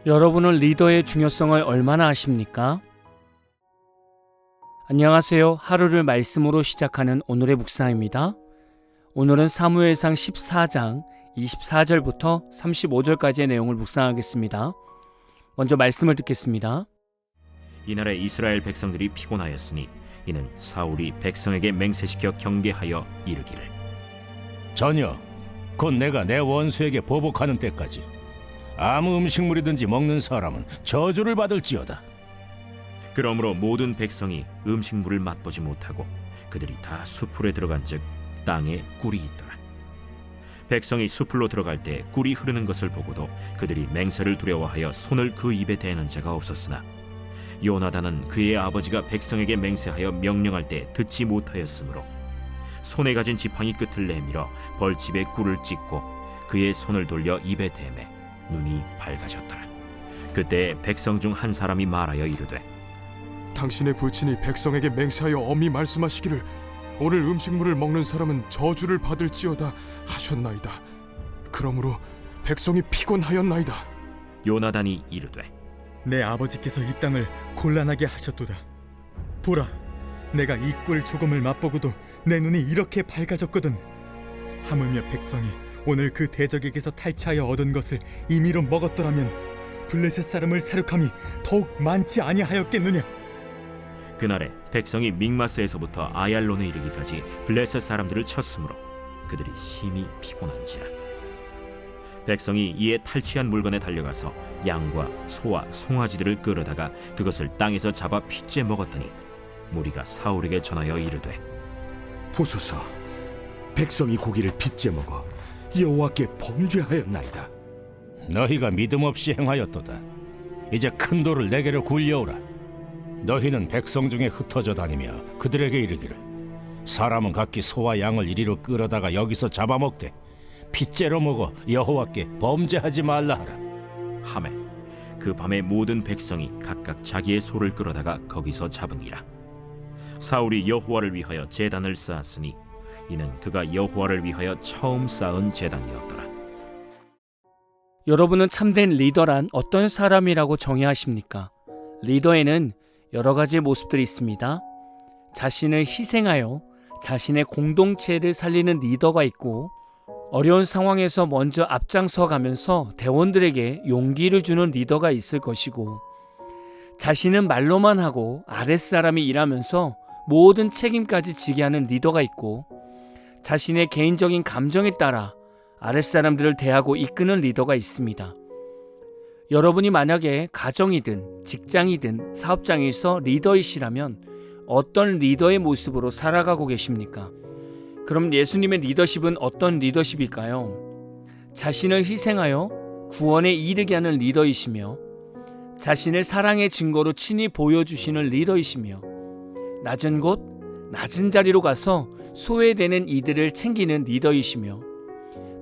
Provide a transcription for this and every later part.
여러분은 리더의 중요성을 얼마나 아십니까? 안녕하세요. 하루를 말씀으로 시작하는 오늘의 묵상입니다. 오늘은 사무엘상 14장 24절부터 35절까지의 내용을 묵상하겠습니다. 먼저 말씀을 듣겠습니다. 이날에 이스라엘 백성들이 피곤하였으니 이는 사울이 백성에게 맹세시켜 경계하여 이르기를 전혀 곧 내가 내 원수에게 보복하는 때까지 아무 음식물이든지 먹는 사람은 저주를 받을지어다. 그러므로 모든 백성이 음식물을 맛보지 못하고 그들이 다 수풀에 들어간즉 땅에 꿀이 있더라. 백성이 수풀로 들어갈 때 꿀이 흐르는 것을 보고도 그들이 맹세를 두려워하여 손을 그 입에 대는 자가 없었으나 요나단은 그의 아버지가 백성에게 맹세하여 명령할 때 듣지 못하였으므로 손에 가진 지팡이 끝을 내밀어 벌집에 꿀을 찍고 그의 손을 돌려 입에 대매 눈이 밝아졌더라. 그때 백성 중 한 사람이 말하여 이르되 당신의 부친이 백성에게 맹세하여 엄히 말씀하시기를 오늘 음식물을 먹는 사람은 저주를 받을지어다 하셨나이다. 그러므로 백성이 피곤하였나이다. 요나단이 이르되 내 아버지께서 이 땅을 곤란하게 하셨도다. 보라, 내가 이 꿀 조금을 맛보고도 내 눈이 이렇게 밝아졌거든. 하물며 백성이 오늘 그 대적에게서 탈취하여 얻은 것을 임의로 먹었더라면 블레셋 사람을 사륙함이 더욱 많지 아니하였겠느냐. 그날에 백성이 믹마스에서부터 아얄론에 이르기까지 블레셋 사람들을 쳤으므로 그들이 심히 피곤한지라. 백성이 이에 탈취한 물건에 달려가서 양과 소와 송아지들을 끌어다가 그것을 땅에서 잡아 핏째 먹었더니 무리가 사울에게 전하여 이르되 보소서, 백성이 고기를 빚제 먹어 여호와께 범죄하였나이다. 너희가 믿음 없이 행하였도다. 이제 큰 돌을 내게로 굴려오라. 너희는 백성 중에 흩어져 다니며 그들에게 이르기를 사람은 각기 소와 양을 이리로 끌어다가 여기서 잡아먹되 핏째로 먹어 여호와께 범죄하지 말라 하라. 하매 그 밤에 모든 백성이 각각 자기의 소를 끌어다가 거기서 잡으니라. 사울이 여호와를 위하여 제단을 쌓았으니 이는 그가 여호와를 위하여 처음 쌓은 제단이었더라. 여러분은 참된 리더란 어떤 사람이라고 정의하십니까? 리더에는 여러 가지의 모습들이 있습니다. 자신을 희생하여 자신의 공동체를 살리는 리더가 있고, 어려운 상황에서 먼저 앞장서 가면서 대원들에게 용기를 주는 리더가 있을 것이고, 자신은 말로만 하고 아랫사람이 일하면서 모든 책임까지 지게 하는 리더가 있고, 자신의 개인적인 감정에 따라 아랫사람들을 대하고 이끄는 리더가 있습니다. 여러분이 만약에 가정이든 직장이든 사업장에서 리더이시라면 어떤 리더의 모습으로 살아가고 계십니까? 그럼 예수님의 리더십은 어떤 리더십일까요? 자신을 희생하여 구원에 이르게 하는 리더이시며, 자신을 사랑의 증거로 친히 보여주시는 리더이시며, 낮은 곳, 낮은 자리로 가서 소외되는 이들을 챙기는 리더이시며,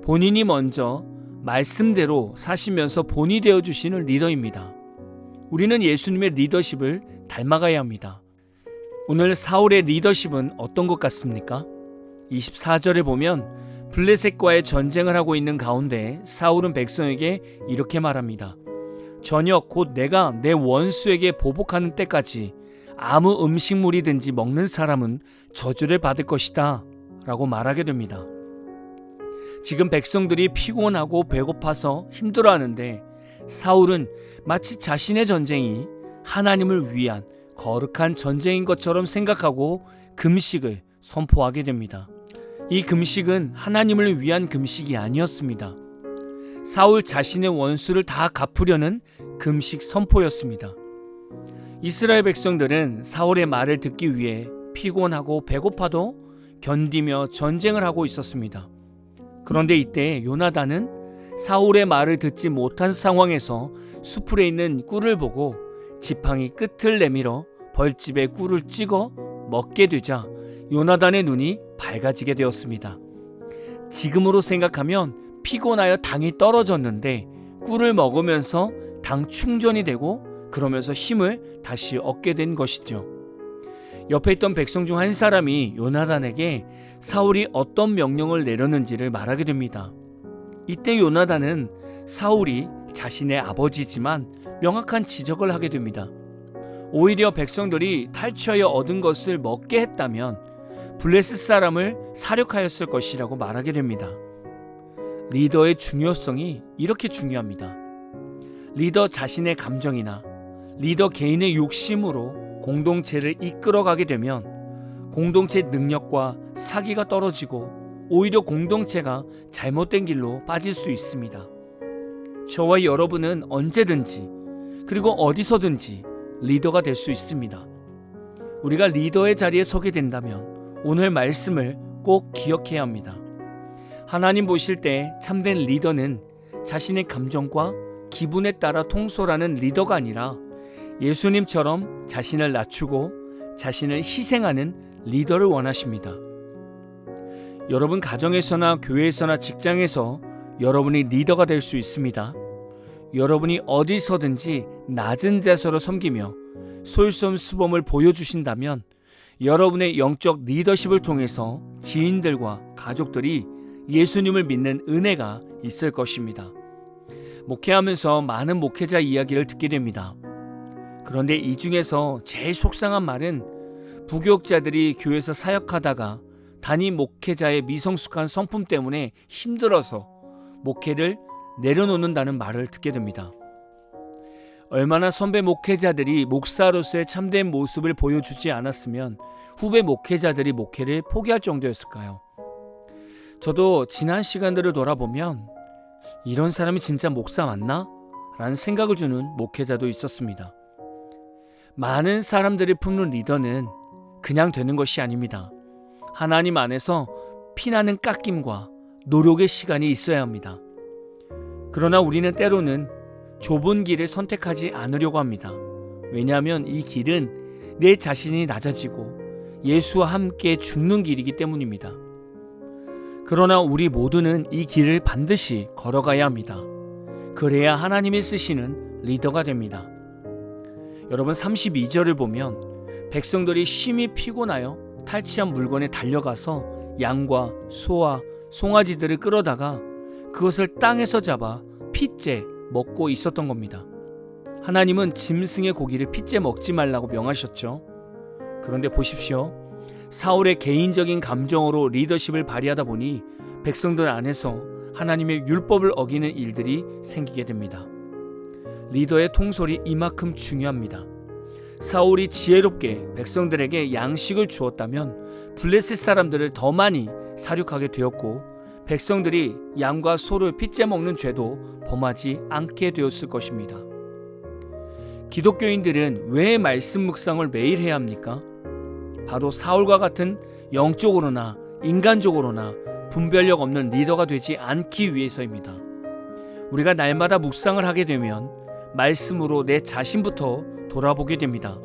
본인이 먼저 말씀대로 사시면서 본이 되어주시는 리더입니다. 우리는 예수님의 리더십을 닮아가야 합니다. 오늘 사울의 리더십은 어떤 것 같습니까? 24절에 보면 블레셋과의 전쟁을 하고 있는 가운데 사울은 백성에게 이렇게 말합니다. 저녁 곧 내가 내 원수에게 보복하는 때까지 아무 음식물이든지 먹는 사람은 저주를 받을 것이다 라고 말하게 됩니다. 지금 백성들이 피곤하고 배고파서 힘들어하는데 사울은 마치 자신의 전쟁이 하나님을 위한 거룩한 전쟁인 것처럼 생각하고 금식을 선포하게 됩니다. 이 금식은 하나님을 위한 금식이 아니었습니다. 사울 자신의 원수를 다 갚으려는 금식 선포였습니다. 이스라엘 백성들은 사울의 말을 듣기 위해 피곤하고 배고파도 견디며 전쟁을 하고 있었습니다. 그런데 이때 요나단은 사울의 말을 듣지 못한 상황에서 수풀에 있는 꿀을 보고 지팡이 끝을 내밀어 벌집에 꿀을 찍어 먹게 되자 요나단의 눈이 밝아지게 되었습니다. 지금으로 생각하면 피곤하여 당이 떨어졌는데 꿀을 먹으면서 당 충전이 되고 그러면서 힘을 다시 얻게 된 것이죠. 옆에 있던 백성 중 한 사람이 요나단에게 사울이 어떤 명령을 내렸는지를 말하게 됩니다. 이때 요나단은 사울이 자신의 아버지지만 명확한 지적을 하게 됩니다. 오히려 백성들이 탈취하여 얻은 것을 먹게 했다면 블레셋 사람을 사륙하였을 것이라고 말하게 됩니다. 리더의 중요성이 이렇게 중요합니다. 리더 자신의 감정이나 리더 개인의 욕심으로 공동체를 이끌어가게 되면 공동체 능력과 사기가 떨어지고 오히려 공동체가 잘못된 길로 빠질 수 있습니다. 저와 여러분은 언제든지 그리고 어디서든지 리더가 될 수 있습니다. 우리가 리더의 자리에 서게 된다면 오늘 말씀을 꼭 기억해야 합니다. 하나님 보실 때 참된 리더는 자신의 감정과 기분에 따라 통솔하는 리더가 아니라 예수님처럼 자신을 낮추고 자신을 희생하는 리더를 원하십니다. 여러분 가정에서나 교회에서나 직장에서 여러분이 리더가 될 수 있습니다. 여러분이 어디서든지 낮은 자세로 섬기며 솔선수범을 보여주신다면 여러분의 영적 리더십을 통해서 지인들과 가족들이 예수님을 믿는 은혜가 있을 것입니다. 목회하면서 많은 목회자 이야기를 듣게 됩니다. 그런데 이 중에서 제일 속상한 말은 부교육자들이 교회에서 사역하다가 담임 목회자의 미성숙한 성품 때문에 힘들어서 목회를 내려놓는다는 말을 듣게 됩니다. 얼마나 선배 목회자들이 목사로서의 참된 모습을 보여주지 않았으면 후배 목회자들이 목회를 포기할 정도였을까요? 저도 지난 시간들을 돌아보면 이런 사람이 진짜 목사 맞나? 라는 생각을 주는 목회자도 있었습니다. 많은 사람들이 품는 리더는 그냥 되는 것이 아닙니다. 하나님 안에서 피나는 깎임과 노력의 시간이 있어야 합니다. 그러나 우리는 때로는 좁은 길을 선택하지 않으려고 합니다. 왜냐하면 이 길은 내 자신이 낮아지고 예수와 함께 죽는 길이기 때문입니다. 그러나 우리 모두는 이 길을 반드시 걸어가야 합니다. 그래야 하나님이 쓰시는 리더가 됩니다. 여러분 32절을 보면 백성들이 심히 피곤하여 탈취한 물건에 달려가서 양과 소와 송아지들을 끌어다가 그것을 땅에서 잡아 핏째 먹고 있었던 겁니다. 하나님은 짐승의 고기를 핏째 먹지 말라고 명하셨죠. 그런데 보십시오. 사울의 개인적인 감정으로 리더십을 발휘하다 보니 백성들 안에서 하나님의 율법을 어기는 일들이 생기게 됩니다. 리더의 통솔이 이만큼 중요합니다. 사울이 지혜롭게 백성들에게 양식을 주었다면 블레셋 사람들을 더 많이 사륙하게 되었고 백성들이 양과 소를 핏째 먹는 죄도 범하지 않게 되었을 것입니다. 기독교인들은 왜 말씀 묵상을 매일 해야 합니까? 바로 사울과 같은 영적으로나 인간적으로나 분별력 없는 리더가 되지 않기 위해서입니다. 우리가 날마다 묵상을 하게 되면 말씀으로 내 자신부터 돌아보게 됩니다.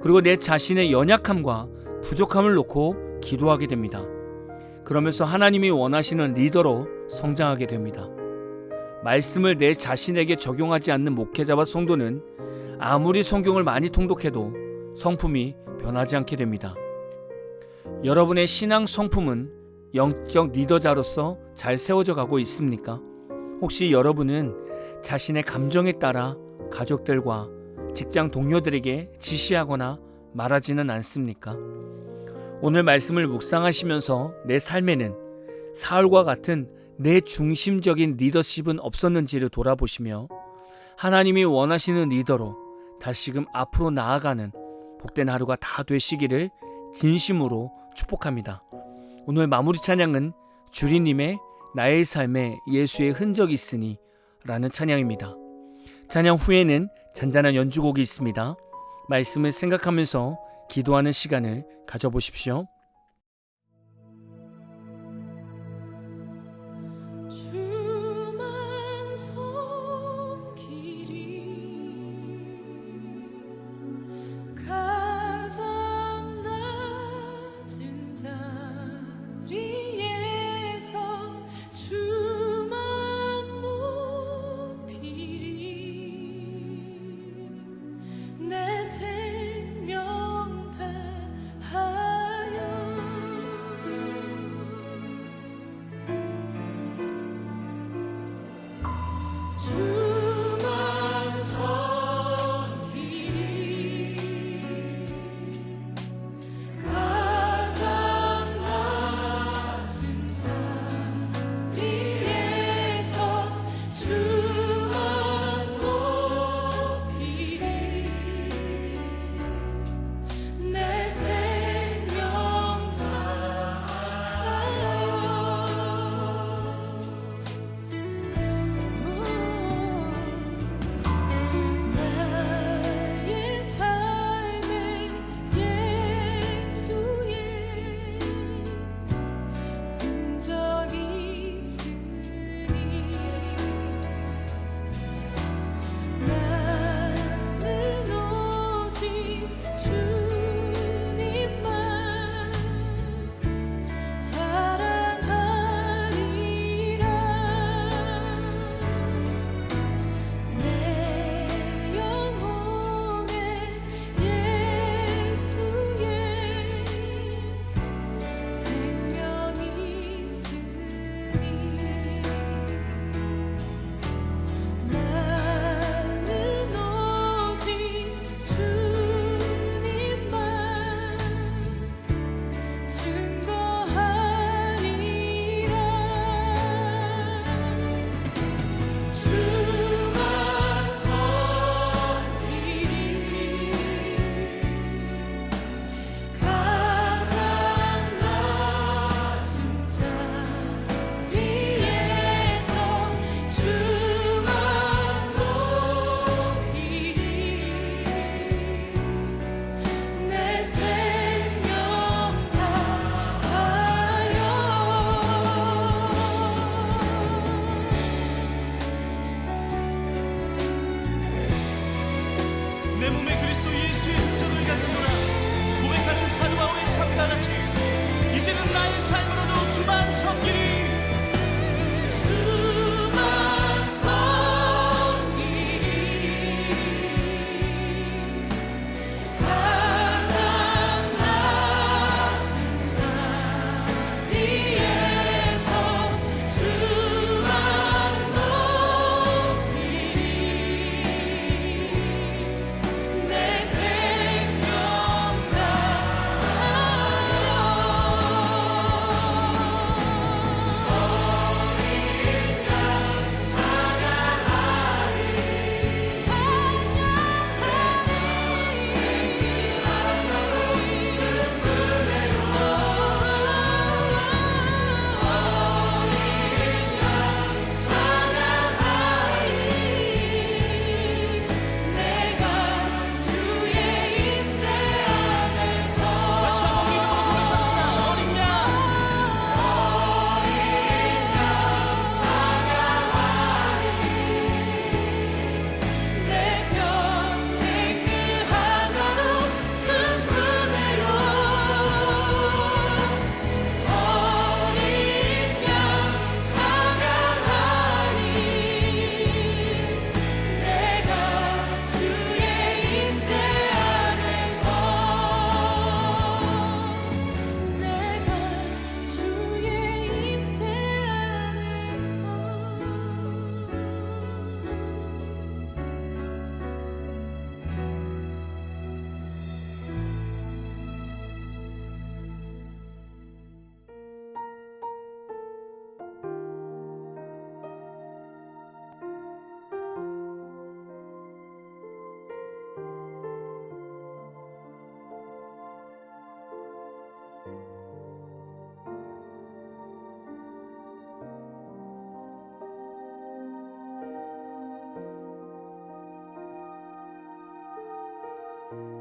그리고 내 자신의 연약함과 부족함을 놓고 기도하게 됩니다. 그러면서 하나님이 원하시는 리더로 성장하게 됩니다. 말씀을 내 자신에게 적용하지 않는 목회자와 성도는 아무리 성경을 많이 통독해도 성품이 변하지 않게 됩니다. 여러분의 신앙 성품은 영적 리더자로서 잘 세워져 가고 있습니까? 혹시 여러분은 자신의 감정에 따라 가족들과 직장 동료들에게 지시하거나 말하지는 않습니까? 오늘 말씀을 묵상하시면서 내 삶에는 사울과 같은 내 중심적인 리더십은 없었는지를 돌아보시며 하나님이 원하시는 리더로 다시금 앞으로 나아가는 복된 하루가 다 되시기를 진심으로 축복합니다. 오늘 마무리 찬양은 주리님의 나의 삶에 예수의 흔적이 있으니 라는 찬양입니다. 찬양 후에는 잔잔한 연주곡이 있습니다. 말씀을 생각하면서 기도하는 시간을 가져보십시오. 주만 섬기리 가장 낮은 자리에서 주만 높이리 내 생명 다하여 내 몸에 그리스도 예수의 흔적을 가졌노라. 고백하는 사도 바울의 삶과 같이 이제는 나의 삶으로도 주만 섬기리. 주만 섬기리. 가장 낮은 자리에서 주만 높이리. 내 생명 주